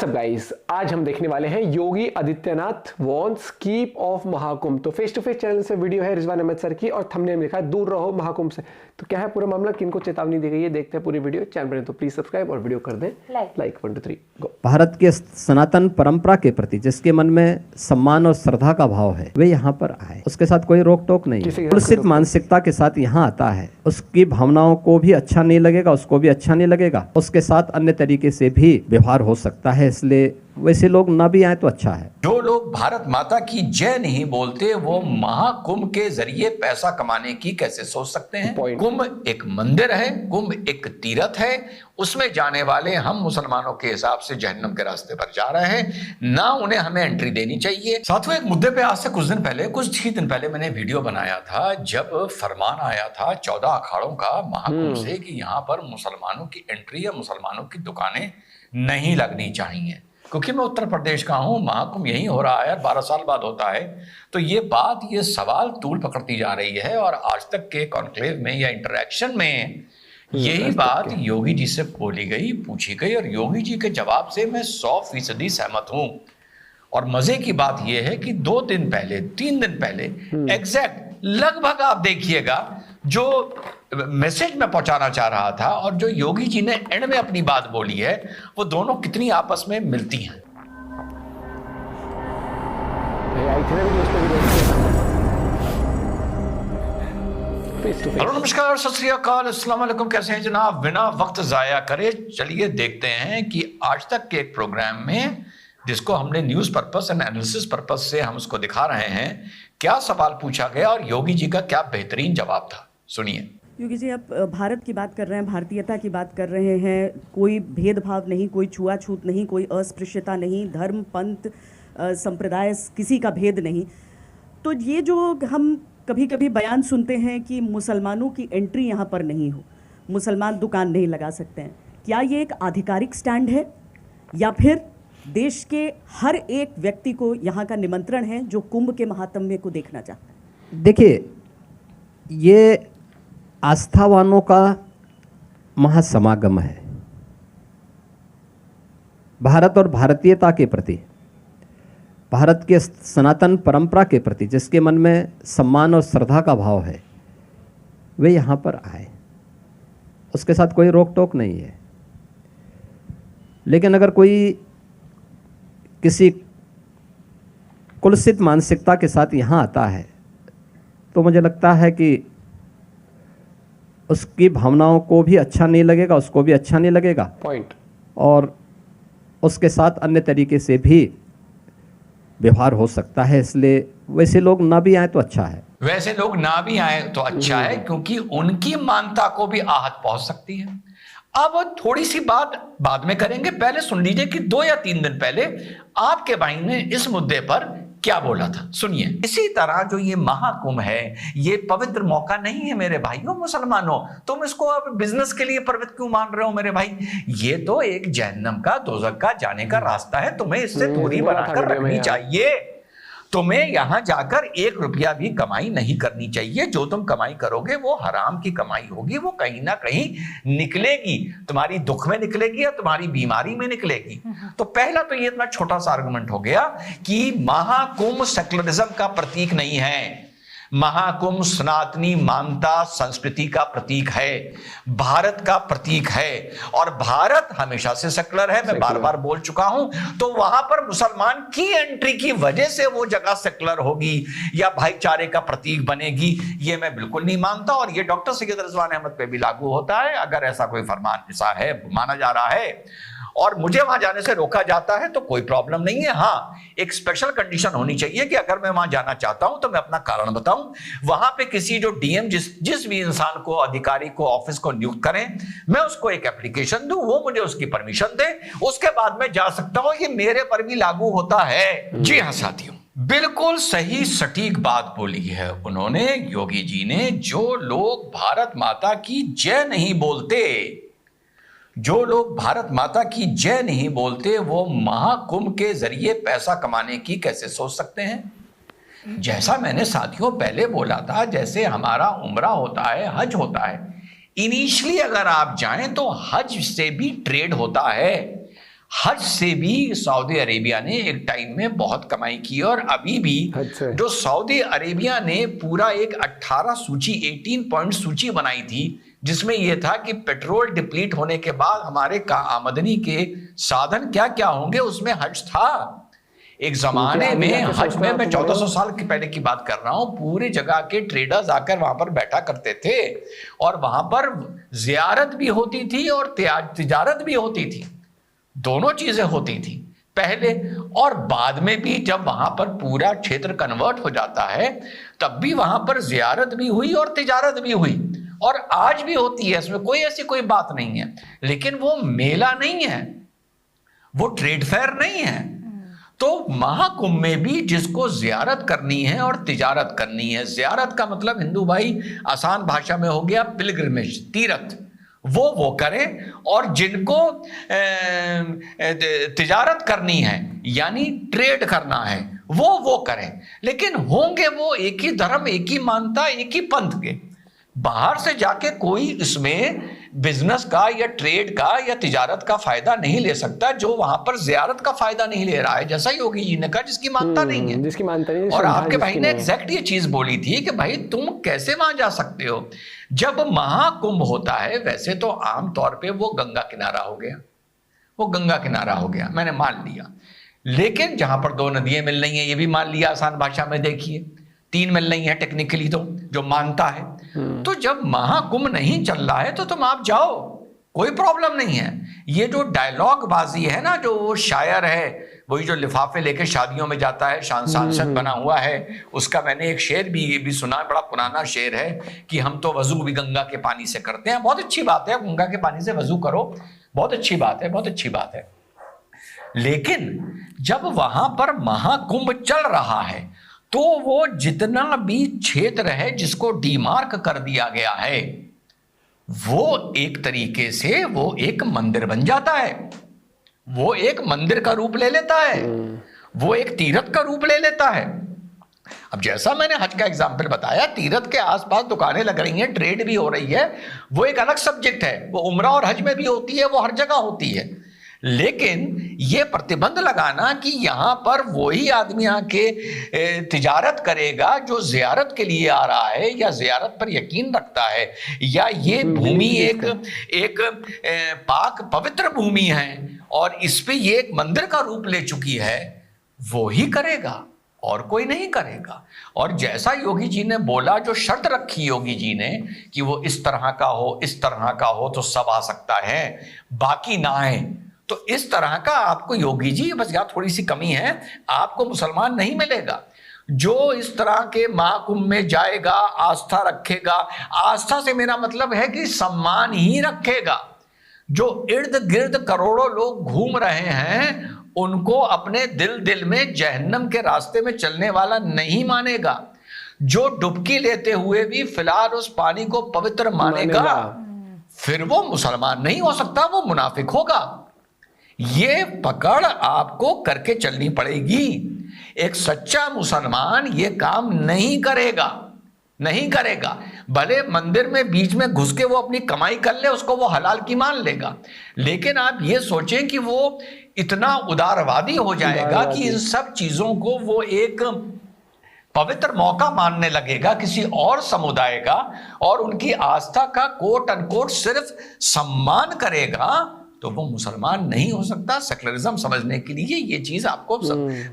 WhatsApp guys, आज हम देखने वाले हैं Yogi Adityanath wants keep of Mahakumbh. तो फेस टू फेस चैनल से वीडियो है रिजवान अहमद सर की और थंबनेल में लिखा है दूर रहो महाकुंभ से। तो क्या है पूरा मामला, किनको चेतावनी दी गई है, देखते हैं पूरी वीडियो। चैनल पर तो प्लीज सब्सक्राइब और वीडियो कर दें लाइक 1 2 3 गो। भारत के सनातन परंपरा के प्रति जिसके मन में सम्मान और श्रद्धा का भाव है वे यहाँ पर आए, उसके साथ कोई रोक टोक नहीं है। कुलसित मानसिकता के साथ यहाँ आता है, उसकी भावनाओं को भी अच्छा नहीं लगेगा, उसको भी अच्छा नहीं लगेगा, उसके साथ अन्य तरीके से भी व्यवहार हो सकता है, इसलिए वैसे लोग ना भी आए तो अच्छा है। जो लोग भारत माता की जय नहीं बोलते वो महाकुंभ के जरिए पैसा कमाने की कैसे सोच सकते हैं। कुंभ एक मंदिर है, कुंभ एक तीर्थ है, उसमें जाने वाले हम मुसलमानों के हिसाब से जहन्नम के रास्ते पर जा रहे हैं, ना उन्हें हमें एंट्री देनी चाहिए। साथियों, एक मुद्दे पे आज से कुछ ही दिन पहले मैंने वीडियो बनाया था जब फरमान आया था 14 अखाड़ों का महाकुंभ से कि यहाँ पर मुसलमानों की एंट्री या मुसलमानों की दुकानें नहीं लगनी चाहिए। क्योंकि मैं उत्तर प्रदेश का हूं, महाकुंभ यहीं हो रहा है, 12 साल बाद होता है, तो ये सवाल तूल पकड़ती जा रही है। और आज तक के कॉन्क्लेव में या इंटरेक्शन में यही बात योगी जी से बोली गई, पूछी गई, और योगी जी के जवाब से मैं 100% सहमत हूं। और मजे की बात यह है कि 2 दिन पहले 3 दिन पहले एग्जैक्ट लगभग आप देखिएगा जो मैसेज मैं पहुंचाना चाह रहा था और जो योगी जी ने एंड में अपनी बात बोली है, वो दोनों कितनी आपस में मिलती हैं। हेलो, नमस्कार, सत श्री अकाल, अस्सलाम वालेकुम। कैसे हैं जनाब? बिना वक्त जाया करे चलिए देखते हैं कि आज तक के एक प्रोग्राम में जिसको हमने news purpose and analysis purpose से हम उसको दिखा रहे हैं, क्या सवाल पूछा गया और योगी जी का क्या बेहतरीन जवाब था। सुनिए। योगी जी, आप भारत की बात कर रहे हैं, भारतीयता की बात कर रहे हैं, कोई भेदभाव नहीं, कोई छुआछूत नहीं, कोई अस्पृश्यता नहीं, धर्म पंथ संप्रदाय किसी का भेद नहीं। तो ये जो हम कभी कभी बयान सुनते हैं कि मुसलमानों की एंट्री यहाँ पर नहीं हो, मुसलमान दुकान नहीं लगा सकते हैं, क्या ये एक आधिकारिक स्टैंड है या फिर देश के हर एक व्यक्ति को यहाँ का निमंत्रण है जो कुंभ के महात्म्य को देखना चाहता है? देखिए, ये आस्थावानों का महासमागम है। भारत और भारतीयता के प्रति, भारत के सनातन परंपरा के प्रति जिसके मन में सम्मान और श्रद्धा का भाव है वे यहाँ पर आए, उसके साथ कोई रोक टोक नहीं है। लेकिन अगर कोई किसी कुलसित मानसिकता के साथ यहाँ आता है तो मुझे लगता है कि उसकी भावनाओं को भी अच्छा नहीं लगेगा, उसको भी अच्छा नहीं लगेगा, और उसके साथ अन्य तरीके से भी व्यवहार हो सकता है, इसलिए वैसे लोग ना भी आए तो अच्छा है। वैसे लोग ना भी आए तो अच्छा है, क्योंकि उनकी मानता को भी आहत पहुंच सकती है। अब थोड़ी सी बात बाद में करेंगे, पहले सुन लीजिए कि 2 या 3 दिन पहले आपके भाई ने इस मुद्दे पर क्या बोला था। सुनिए। इसी तरह जो ये महाकुंभ है, ये पवित्र मौका नहीं है मेरे भाइयों मुसलमानों, तुम इसको अब बिजनेस के लिए पवित्र क्यों मान रहे हो मेरे भाई? ये तो एक जहन्नम का, दोजख का जाने का रास्ता है, तुम्हें इससे दूरी बनाकर रखनी चाहिए। तुम्हें यहां जाकर 1 रुपया भी कमाई नहीं करनी चाहिए। जो तुम कमाई करोगे वो हराम की कमाई होगी, वो कहीं ना कहीं निकलेगी, तुम्हारी दुख में निकलेगी या तुम्हारी बीमारी में निकलेगी। तो पहला तो ये इतना छोटा सा आर्गुमेंट हो गया कि महाकुंभ सेक्युलरिज्म का प्रतीक नहीं है, महाकुंभ सनातनी मानता संस्कृति का प्रतीक है, भारत का प्रतीक है, और भारत हमेशा से सेक्युलर है, मैं बार बार बोल चुका हूं। तो वहां पर मुसलमान की एंट्री की वजह से वो जगह सेक्युलर होगी या भाईचारे का प्रतीक बनेगी, ये मैं बिल्कुल नहीं मानता। और ये डॉक्टर सैयद रिजवान अहमद पे भी लागू होता है। अगर ऐसा कोई फरमान ऐसा है, माना जा रहा है और मुझे वहां जाने से रोका जाता है तो कोई प्रॉब्लम नहीं है। हाँ, एक स्पेशल कंडीशन होनी चाहिए कि अगर मैं वहां जाना चाहता हूं तो मैं अपना कारण बताऊं। वहां पे किसी जो डीएम जिस भी इंसान को, अधिकारी को, ऑफिस को नियुक्त करें, मैं उसको एक एप्लीकेशन दूं, वो मुझे उसकी परमिशन दे, उसके बाद मैं जा सकता हूं। ये मेरे पर भी लागू होता है। जी हाँ साथियों, बिल्कुल सही सटीक बात बोली है उन्होंने, योगी जी ने। जो लोग भारत माता की जय नहीं बोलते, जो लोग भारत माता की जय नहीं बोलते वो महाकुंभ के जरिए पैसा कमाने की कैसे सोच सकते हैं? जैसा मैंने साथियों पहले बोला था, जैसे हमारा उम्रा होता है, हज होता है, इनिशियली अगर आप जाएं तो हज से भी ट्रेड होता है। हज से भी सऊदी अरेबिया ने एक टाइम में बहुत कमाई की, और अभी भी जो सऊदी अरेबिया ने पूरा एक 18 सूची 18 पॉइंट सूची बनाई थी, जिसमें यह था कि पेट्रोल डिप्लीट होने के बाद हमारे आमदनी के साधन क्या क्या होंगे, उसमें हज था। एक जमाने में हज में, मैं 1400 साल के पहले की बात कर रहा हूं, पूरी जगह के ट्रेडर्स आकर वहां पर बैठा करते थे, और वहां पर जियारत भी होती थी और तिजारत भी होती थी, दोनों चीजें होती थी पहले। और बाद में भी जब वहां पर पूरा क्षेत्र कन्वर्ट हो जाता है, तब भी वहां पर जियारत भी हुई और तिजारत भी हुई, और आज भी होती है, इसमें कोई ऐसी कोई बात नहीं है। लेकिन वो मेला नहीं है, वो ट्रेड फेयर नहीं है। तो महाकुंभ में भी जिसको जियारत करनी है और तिजारत करनी है, जियारत का मतलब हिंदू भाई आसान भाषा में हो गया पिलग्रिमेज, तीर्थ, वो करें, और जिनको तिजारत करनी है यानी ट्रेड करना है वो करें। लेकिन होंगे वो एक ही धर्म, एक ही मानता, एक ही पंथ के। बाहर से जाके कोई इसमें बिजनेस का या ट्रेड का या तिजारत का फायदा नहीं ले सकता, जो वहां पर जियारत का फायदा नहीं ले रहा है, जैसा योगी जी ने कहा, जिसकी मानता नहीं है, जिसकी मानता नहीं। और आपके भाई ने एग्जैक्ट ये चीज बोली थी कि भाई तुम कैसे वहां जा सकते हो। जब महाकुंभ होता है, वैसे तो आमतौर पे वो गंगा किनारा हो गया, वो गंगा किनारा हो गया, मैंने मान लिया। लेकिन जहां पर दो नदियां मिल रही हैं, ये भी मान लिया आसान भाषा में, देखिए 3 मिल रही है टेक्निकली, तो जो मानता है। तो जब महाकुंभ नहीं चल रहा है तो तुम आप जाओ, कोई प्रॉब्लम नहीं है। ये जो डायलॉग बाजी है ना, जो वो शायर है, वही जो लिफाफे लेके शादियों में जाता है, सांसद बना हुआ है, उसका मैंने एक शेर भी सुना, बड़ा पुराना शेर है कि हम तो वजू भी गंगा के पानी से करते हैं। बहुत अच्छी बात है, गंगा के पानी से वजू करो, बहुत अच्छी बात है, बहुत अच्छी बात है। लेकिन जब वहां पर महाकुंभ चल रहा है, तो वो जितना भी क्षेत्र है जिसको डीमार्क कर दिया गया है, वो एक तरीके से वो एक मंदिर बन जाता है, वो एक मंदिर का रूप ले लेता है, वो एक तीर्थ का रूप ले लेता है। अब जैसा मैंने हज का एग्जाम्पल बताया, तीर्थ के आसपास दुकानें लग रही हैं, ट्रेड भी हो रही है, वो एक अलग सब्जेक्ट है, वो उम्रा और हज में भी होती है, वो हर जगह होती है। लेकिन ये प्रतिबंध लगाना कि यहां पर वही आदमी आके तिजारत करेगा जो जियारत के लिए आ रहा है या जियारत पर यकीन रखता है, या ये भूमि एक पाक पवित्र भूमि है और इस पे ये एक मंदिर का रूप ले चुकी है, वो ही करेगा और कोई नहीं करेगा। और जैसा योगी जी ने बोला, जो शर्त रखी योगी जी ने कि वो इस तरह का हो, इस तरह का हो तो सब आ सकता है, बाकी ना आए, तो इस तरह का आपको योगी जी, बस यहाँ थोड़ी सी कमी है, आपको मुसलमान नहीं मिलेगा जो इस तरह के महाकुंभ में जाएगा, आस्था रखेगा। आस्था से मेरा मतलब है कि सम्मान ही रखेगा। जो इर्द गिर्द करोड़ों लोग घूम रहे हैं, उनको अपने दिल में जहन्नम के रास्ते में चलने वाला नहीं मानेगा। जो डुबकी लेते हुए भी फिलहाल उस पानी को पवित्र मानेगा, फिर वो मुसलमान नहीं हो सकता, वो मुनाफिक होगा। ये पकड़ आपको करके चलनी पड़ेगी। एक सच्चा मुसलमान ये काम नहीं करेगा, नहीं करेगा। भले मंदिर में बीच में घुस के वो अपनी कमाई कर ले, उसको वो हलाल की मान लेगा, लेकिन आप ये सोचें कि वो इतना उदारवादी हो जाएगा कि इन सब चीजों को वो एक पवित्र मौका मानने लगेगा किसी और समुदाय का, और उनकी आस्था का कोट अनकोट सिर्फ सम्मान करेगा, तो वो मुसलमान नहीं हो सकता। सेकुलरिज्म समझने के लिए ये चीज आपको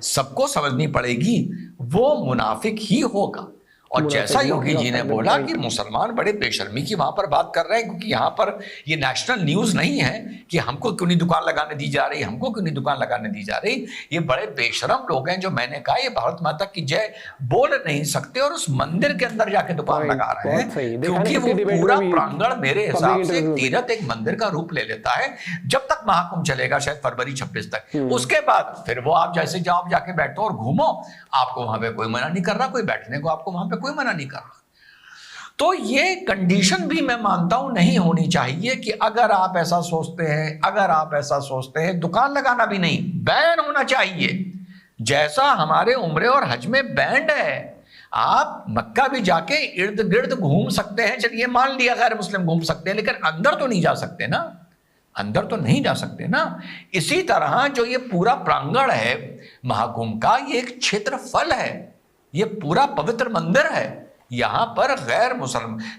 सबको समझनी पड़ेगी, वो मुनाफिक ही होगा। और जैसा योगी जी ने बोला कि मुसलमान बड़े बेशर्मी की वहां पर बात कर रहे हैं, क्योंकि यहाँ पर ये नेशनल न्यूज नहीं है कि हमको क्यों नहीं दुकान लगाने दी जा रही, हमको क्यों नहीं दुकान लगाने दी जा रही। ये बड़े बेशरम लोग हैं जो, मैंने कहा, ये भारत माता की जय बोल नहीं सकते और उस मंदिर के अंदर जाके दुकान लगा रहे हैं, क्योंकि वो पूरा प्रांगण मेरे हिसाब से तीर्थ एक मंदिर का रूप ले लेता है। जब तक महाकुंभ चलेगा, शायद फरवरी 26 तक, उसके बाद फिर वो आप जैसे जाओ, जाके बैठो और घूमो, आपको वहां पे कोई मना नहीं कर रहा, कोई बैठने को आपको वहां पे कोई मना नहीं कर रहा। तो ये कंडीशन भी मैं मानता हूं नहीं होनी चाहिए कि अगर आप ऐसा सोचते हैं, अगर आप ऐसा सोचते हैं, दुकान लगाना भी नहीं, बैन होना चाहिए। जैसा हमारे उम्रे और हज में बैंड है, आप मक्का भी जाके इर्द गिर्द घूम सकते हैं, चलिए मान लिया गैर मुस्लिम घूम सकते हैं, लेकिन अंदर तो नहीं जा सकते ना, अंदर तो नहीं जा सकते ना। इसी तरह जो ये पूरा प्रांगण है महाकुंभ का, ये एक क्षेत्रफल है, ये पूरा पवित्र मंदिर है। यहां पर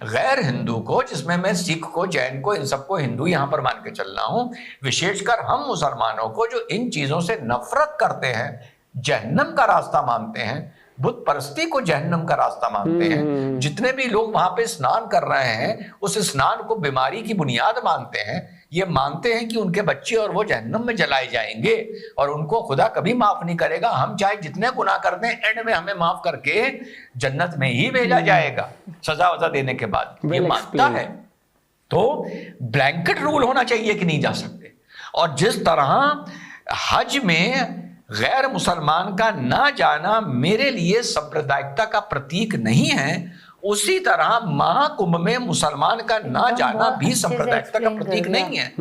गैर हिंदू को, जिसमें मैं सिख को, जैन को, इन सबको हिंदू यहां पर मान के चल रहा हूं, विशेषकर हम मुसलमानों को जो इन चीजों से नफरत करते हैं, जहन्नम का रास्ता मानते हैं, बुत परस्ती को जहन्नम का रास्ता मानते हैं, जितने भी लोग वहां पे स्नान कर रहे हैं उस स्नान को बीमारी की बुनियाद मानते हैं, ये मानते हैं कि उनके बच्चे और वो जहन्नम में जलाए जाएंगे और उनको खुदा कभी माफ नहीं करेगा, हम चाहे जितने गुनाह कर दें एंड में हमें माफ करके जन्नत में ही भेजा जाएगा सजा वजा देने के बाद, ये मानता है। तो ब्लैंकेट रूल होना चाहिए कि नहीं जा सकते। और जिस तरह हज में गैर मुसलमान का ना जाना मेरे लिए सांप्रदायिकता का प्रतीक नहीं है, उसी तरह महाकुंभ में मुसलमान का ना जाना भी सांप्रदायिकता का प्रतीक नहीं है।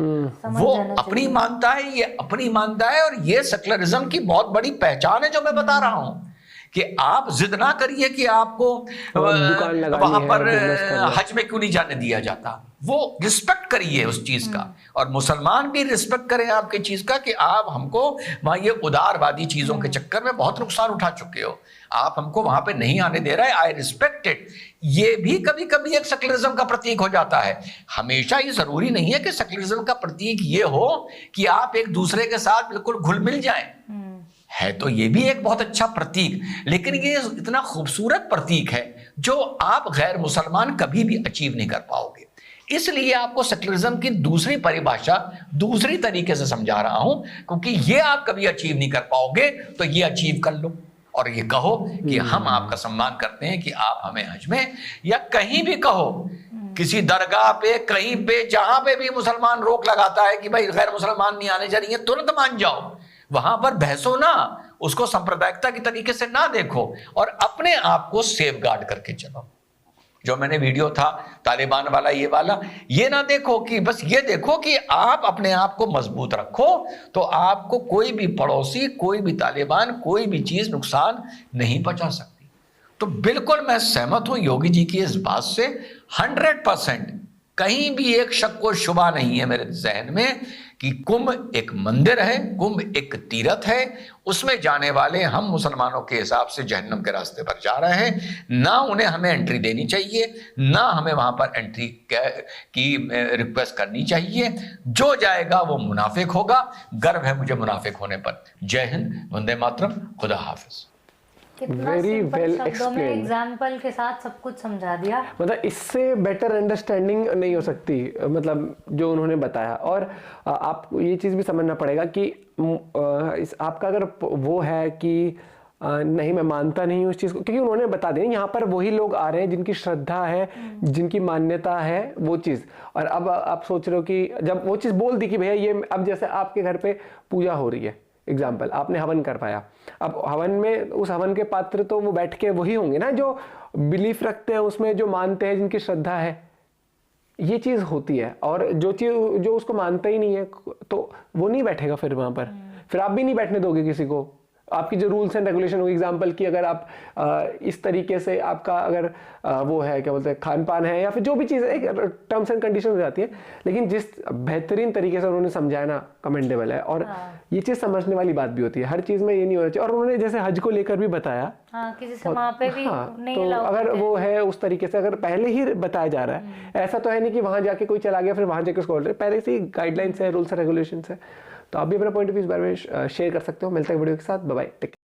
वो अपनी मानता है, ये अपनी मानता है, और ये सेक्युलरिज्म की बहुत बड़ी पहचान है जो मैं बता रहा हूं कि आप जिद ना करिए कि आपको वहां पर हज में क्यों नहीं जाने दिया जाता। वो रिस्पेक्ट करिए उस चीज का, और मुसलमान भी रिस्पेक्ट करें आपके चीज का कि आप हमको वहां ये उदारवादी चीजों के चक्कर में बहुत नुकसान उठा चुके हो, आप हमको वहां पे नहीं आने दे रहे, आई रिस्पेक्ट इट। ये भी कभी कभी एक सेक्युलरिज्म का प्रतीक हो जाता है। हमेशा ये जरूरी नहीं है कि सेक्युलरिज्म का प्रतीक ये हो कि आप एक दूसरे के साथ बिल्कुल घुल मिल जाएं। है तो ये भी एक बहुत अच्छा प्रतीक, लेकिन ये इतना खूबसूरत प्रतीक है जो आप गैर मुसलमान कभी भी अचीव नहीं कर पाओगे। इसलिए आपको सेक्युलरिज्म की दूसरी परिभाषा दूसरी तरीके से समझा रहा हूं, क्योंकि ये आप कभी अचीव नहीं कर पाओगे, तो ये अचीव कर लो और ये कहो कि हम आपका सम्मान करते हैं कि आप हमें हज में या कहीं भी कहो, किसी दरगाह पे, कहीं पे, जहां पे भी मुसलमान रोक लगाता है कि भाई गैर मुसलमान नहीं आने चाहिए, तुरंत मान जाओ, वहां पर बहसो ना, उसको सांप्रदायिकता की तरीके से ना देखो और अपने आप को सेफ गार्ड करके चलो। जो मैंने वीडियो था तालिबान वाला, ये वाला, ये ना देखो कि बस ये देखो कि आप अपने आप को मजबूत रखो तो आपको कोई भी पड़ोसी, कोई भी तालिबान, कोई भी चीज नुकसान नहीं पहुंचा सकती। तो बिल्कुल मैं सहमत हूं योगी जी की इस बात से 100%। कहीं भी एक शक व शुबा नहीं है मेरे जहन में कि कुंभ एक मंदिर है, कुंभ एक तीर्थ है, उसमें जाने वाले हम मुसलमानों के हिसाब से जहन्नम के रास्ते पर जा रहे हैं। ना उन्हें हमें एंट्री देनी चाहिए, ना हमें वहां पर एंट्री की रिक्वेस्ट करनी चाहिए। जो जाएगा वो मुनाफिक होगा। गर्व है मुझे मुनाफिक होने पर। जय हिंद, वंदे मातरम, खुदा हाफिज। कितना Very सिंपल well शब्दों में explained. एग्जाम्पल के साथ सब कुछ समझा दिया। मतलब इससे बेटर अंडरस्टैंडिंग नहीं हो सकती, मतलब जो उन्होंने बताया। और आपको ये चीज़ भी समझना पड़ेगा कि आपका अगर वो है कि नहीं मैं मानता नहीं हूँ इस चीज़ को, क्योंकि उन्होंने बता दिया यहाँ पर वही लोग आ रहे हैं जिनकी श्रद्धा है, जिनकी मान्यता है वो चीज़। और अब आप सोच रहे हो कि जब वो चीज़ बोल दी कि भैया ये, अब जैसे आपके घर पे पूजा हो रही है, एग्जाम्पल आपने हवन करवाया, अब हवन में उस हवन के पात्र तो वो बैठ के वही होंगे ना जो बिलीफ रखते हैं उसमें, जो मानते हैं, जिनकी श्रद्धा है। ये चीज़ होती है। और जो चीज़ जो उसको मानता ही नहीं है तो वो नहीं बैठेगा फिर वहाँ पर, फिर आप भी नहीं बैठने दोगे किसी को। आपकी जो रूल्स एंड रेगुलेशन होगी, एग्जाम्पल की अगर आप इस तरीके से आपका अगर वो है क्या बोलते हैं खान पान है या फिर जो भी चीज़ है, एक टर्म्स एंड कंडीशन हो जाती है। लेकिन जिस बेहतरीन तरीके से उन्होंने समझाया ना, कमेंडेबल है। और ये चीज़ समझने वाली बात भी होती है, हर चीज़ में ये नहीं होना चाहिए। और उन्होंने जैसे हज को लेकर भी बताया, किसी से वहाँ पे भी नहीं तो अगर वो है उस तरीके से, अगर पहले ही बताया जा रहा है, ऐसा तो है नहीं कि वहाँ जाके कोई चला गया फिर वहाँ जाके उसको पहले से ही गाइडलाइंस है, रूल्स एंड रेगुलेशंस है। तो आप भी अपना पॉइंट ऑफ व्यू इस बारे में शेयर कर सकते हो। मिलते हैं वीडियो के साथ, बाय बाय।